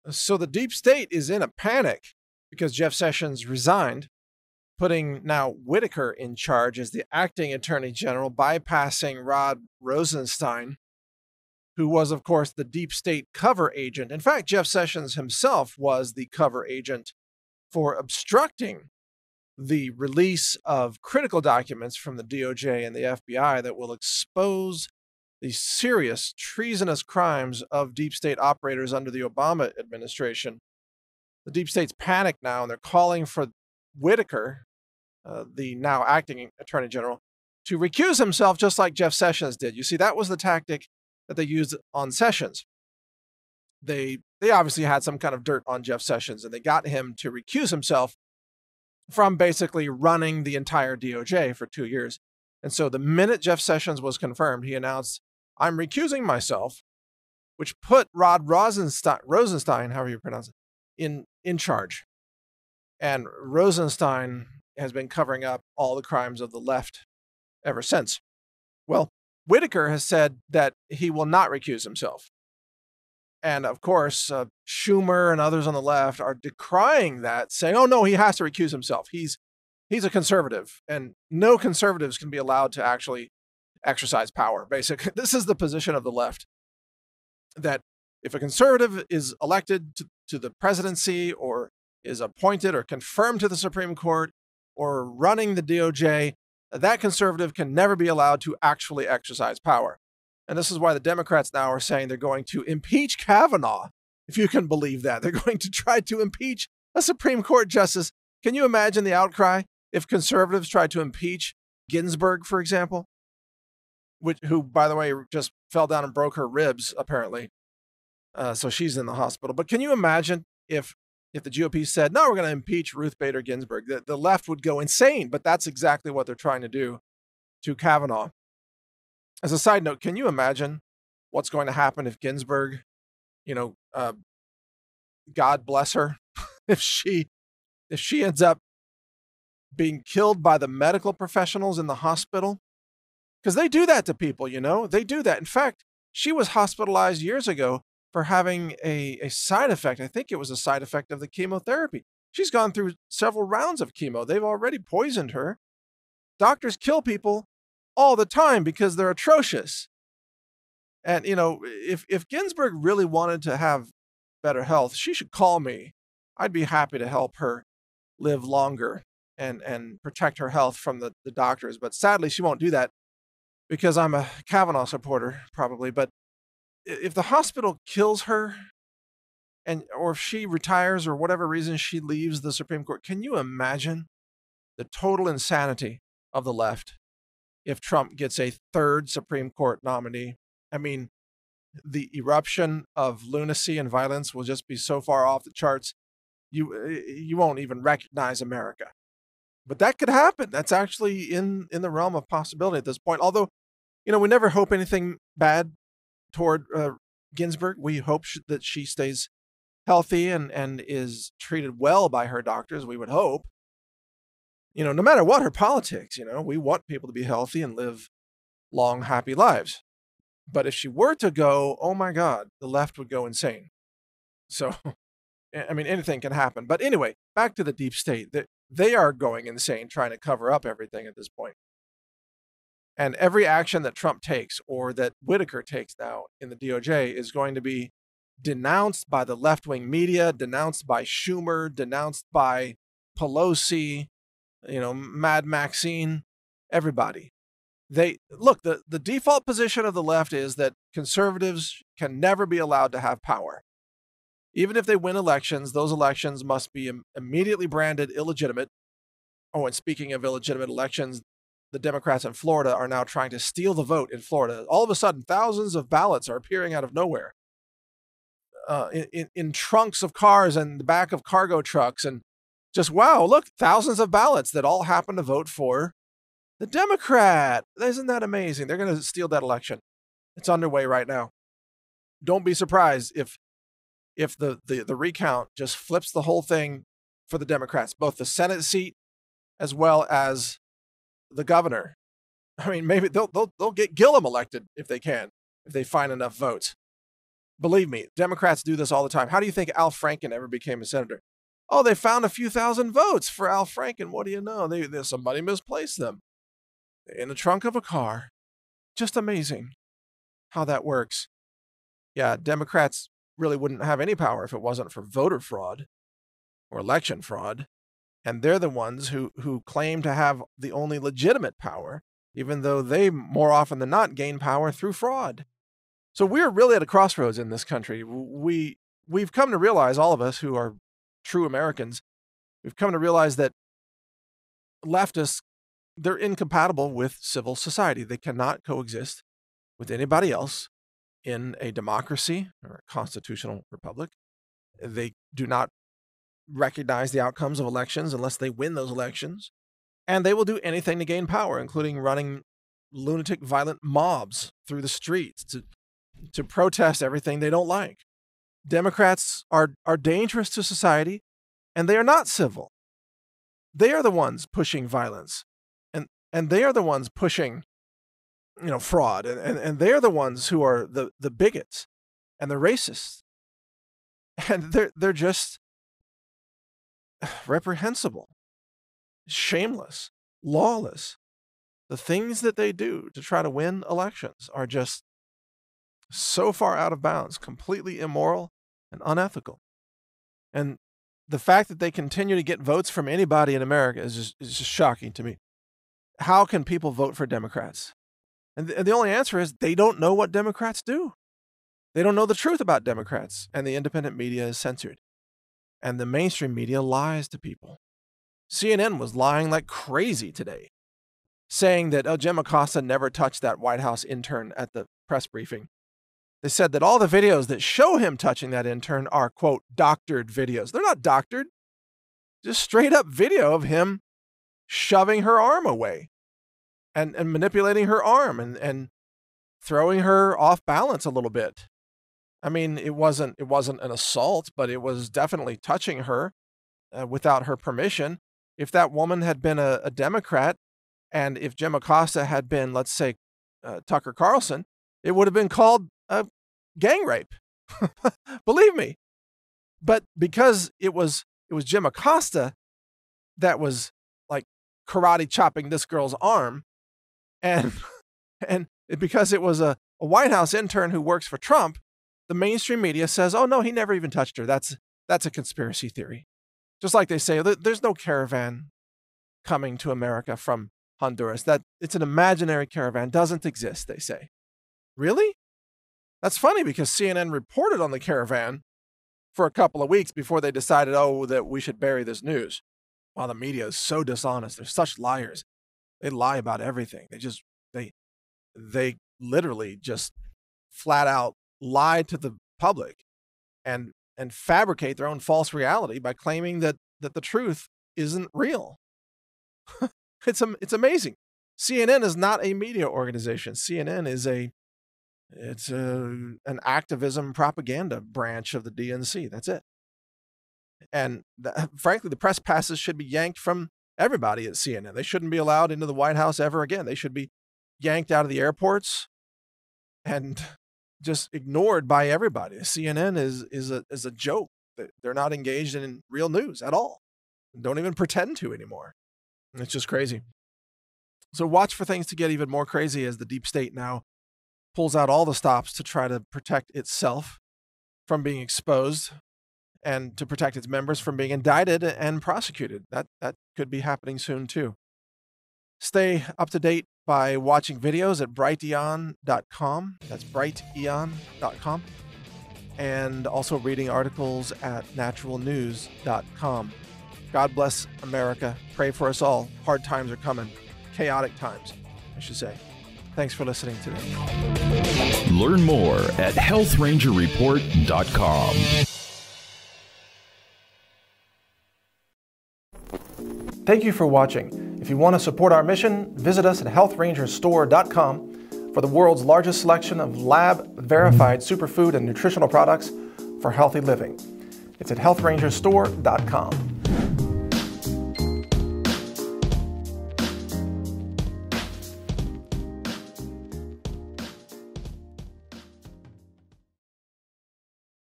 So the deep state is in a panic because Jeff Sessions resigned, putting now Whitaker in charge as the acting attorney general, bypassing Rod Rosenstein, who was, of course, the deep state cover agent. In fact, Jeff Sessions himself was the cover agent for obstructing the release of critical documents from the DOJ and the FBI that will expose the serious treasonous crimes of deep state operators under the Obama administration. The deep state's panicked now, and they're calling for Whitaker, the now acting attorney general, to recuse himself just like Jeff Sessions did. You see, that was the tactic that they used on Sessions. They obviously had some kind of dirt on Jeff Sessions, and they got him to recuse himself from basically running the entire DOJ for 2 years. And so the minute Jeff Sessions was confirmed, he announced, "I'm recusing myself," which put Rod Rosenstein, however you pronounce it, in charge. And Rosenstein has been covering up all the crimes of the left ever since. Well, Whitaker has said that he will not recuse himself. And of course, Schumer and others on the left are decrying that, saying, "Oh no, he has to recuse himself. He's a conservative, and no conservatives can be allowed to actually exercise power." Basically, this is the position of the left, that if a conservative is elected to the presidency, or is appointed or confirmed to the Supreme Court, or running the DOJ, that conservative can never be allowed to actually exercise power. And this is why the Democrats now are saying they're going to impeach Kavanaugh, if you can believe that. They're going to try to impeach a Supreme Court justice. Can you imagine the outcry if conservatives tried to impeach Ginsburg, for example, who, by the way, just fell down and broke her ribs, apparently. So she's in the hospital. But can you imagine if the GOP said, "No, we're going to impeach Ruth Bader Ginsburg"? The left would go insane, but that's exactly what they're trying to do to Kavanaugh. As a side note, can you imagine what's going to happen if Ginsburg, God bless her, if she ends up being killed by the medical professionals in the hospital? Because they do that to people, they do that. In fact, she was hospitalized years ago for having a side effect. I think it was a side effect of the chemotherapy. She's gone through several rounds of chemo. They've already poisoned her. Doctors kill people all the time because they're atrocious. And, if Ginsburg really wanted to have better health, she should call me. I'd be happy to help her live longer and protect her health from the doctors. But sadly, she won't do that because I'm a Kavanaugh supporter, probably. But if the hospital kills her, or if she retires, or whatever reason she leaves the Supreme Court, can you imagine the total insanity of the left if Trump gets a third Supreme Court nominee? I mean, the eruption of lunacy and violence will just be so far off the charts, you won't even recognize America. But that could happen. That's actually in the realm of possibility at this point. Although, we never hope anything bad toward Ginsburg. We hope that she stays healthy and is treated well by her doctors, we would hope. No matter what her politics, we want people to be healthy and live long, happy lives. But if she were to go, oh my God, the left would go insane. So, I mean, anything can happen. But anyway, back to the deep state. They are going insane trying to cover up everything at this point. And every action that Trump takes, or that Whitaker takes now in the DOJ, is going to be denounced by the left-wing media, denounced by Schumer, denounced by Pelosi, Mad Maxine, everybody. The default position of the left is that conservatives can never be allowed to have power. Even if they win elections, those elections must be immediately branded illegitimate. Oh, and speaking of illegitimate elections, the Democrats in Florida are now trying to steal the vote in Florida. All of a sudden, thousands of ballots are appearing out of nowhere in trunks of cars and the back of cargo trucks. And just, wow, look, thousands of ballots that all happen to vote for the Democrat. Isn't that amazing? They're going to steal that election. It's underway right now. Don't be surprised if the recount just flips the whole thing for the Democrats, both the Senate seat as well as the governor. I mean, maybe they'll get Gillum elected if they find enough votes. Believe me, Democrats do this all the time. How do you think Al Franken ever became a senator? Oh, they found a few thousand votes for Al Franken. What do you know? Somebody misplaced them in the trunk of a car. Just amazing how that works. Yeah, Democrats really wouldn't have any power if it wasn't for voter fraud or election fraud. And they're the ones who claim to have the only legitimate power, even though they more often than not gain power through fraud. So we're really at a crossroads in this country. We've come to realize, all of us who are true Americans, we've come to realize that leftists, they're incompatible with civil society. They cannot coexist with anybody else in a democracy or a constitutional republic. They do not recognize the outcomes of elections unless they win those elections. And they will do anything to gain power, including running lunatic, violent mobs through the streets to protest everything they don't like. Democrats are dangerous to society, and they are not civil. They are the ones pushing violence, and they are the ones pushing, fraud, and they are the ones who are the bigots and the racists, and they're just reprehensible, shameless, lawless. The things that they do to try to win elections are just so far out of bounds, completely immoral and unethical. And the fact that they continue to get votes from anybody in America is just shocking to me. How can people vote for Democrats? And the only answer is they don't know what Democrats do. They don't know the truth about Democrats, and the independent media is censored. And the mainstream media lies to people. CNN was lying like crazy today, saying that Jim Acosta never touched that White House intern at the press briefing. They said that all the videos that show him touching that intern are, quote, doctored videos. They're not doctored. Just straight up video of him shoving her arm away and manipulating her arm and throwing her off balance a little bit. I mean, it wasn't an assault, but it was definitely touching her without her permission. If that woman had been a Democrat, and if Jim Acosta had been, let's say, Tucker Carlson, it would have been called gang rape. Believe me. But because it was Jim Acosta that was like karate chopping this girl's arm, and because it was a White House intern who works for Trump, the mainstream media says, oh no, he never even touched her. That's a conspiracy theory. Just like they say, there's no caravan coming to America from Honduras. That it's an imaginary caravan, doesn't exist, they say. Really? That's funny, because CNN reported on the caravan for a couple of weeks before they decided, that we should bury this news. Wow, the media is so dishonest. They're such liars. They lie about everything. They literally just flat out lie to the public and fabricate their own false reality by claiming that the truth isn't real. It's amazing. CNN is not a media organization. CNN is an activism propaganda branch of the DNC. That's it. And frankly, the press passes should be yanked from everybody at CNN. They shouldn't be allowed into the White House ever again. They should be yanked out of the airports and just ignored by everybody. CNN is a joke. They're not engaged in real news at all. Don't even pretend to anymore. It's just crazy. So watch for things to get even more crazy as the deep state now pulls out all the stops to try to protect itself from being exposed and to protect its members from being indicted and prosecuted. That could be happening soon too. Stay up to date by watching videos at brighteon.com. That's brighteon.com. And also reading articles at naturalnews.com. God bless America. Pray for us all. Hard times are coming. Chaotic times, I should say. Thanks for listening today. Learn more at healthrangerreport.com. Thank you for watching. If you want to support our mission, visit us at healthrangerstore.com for the world's largest selection of lab-verified superfood and nutritional products for healthy living. It's at healthrangerstore.com.